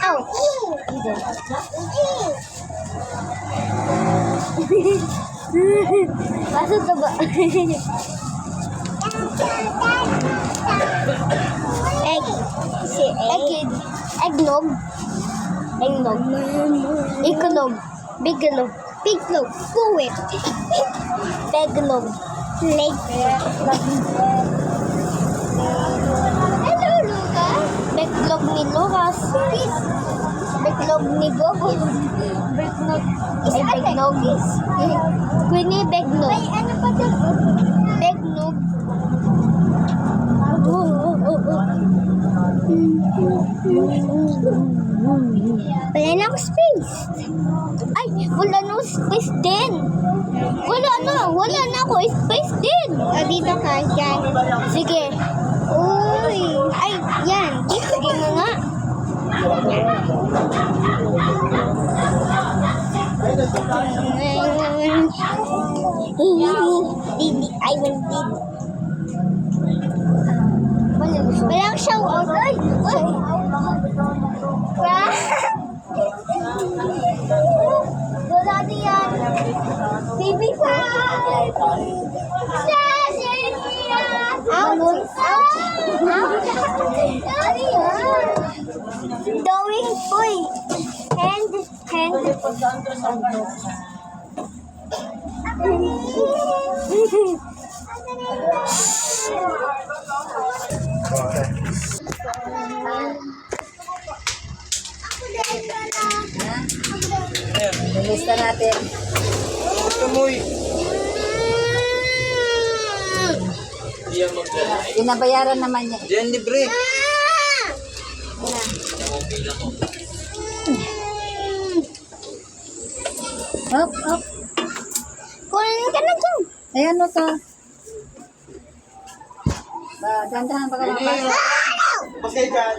Ow! Pasok ka ba? Egg. Si egg. Eggnog. Eggnog. Ikolog. Biglog. Piglog. Puwit. Peglog. Leg. Hello, Lucas. Beglog ni Lucas. Beglog ni Bobo. Beglog. Ay, beglog. Queenie Beglog. Ay, ano pa ito? Beglog. Wala na ako space. Ay, wala na ako space din. Wala na ako space din. Dito ka, dyan. Sige. Uy. Ay, yan. Sige na nga. I will did. Walang shout out. Ay! Wala yan. Baby pa! Doing boy. Hand. Lista natin. Kamoy. Binabayaran naman niya. Diyan libre. Hop, hop. Kunin ka na dyan. Ayan o to. Dandahan pa ka lang. Pasay dyan.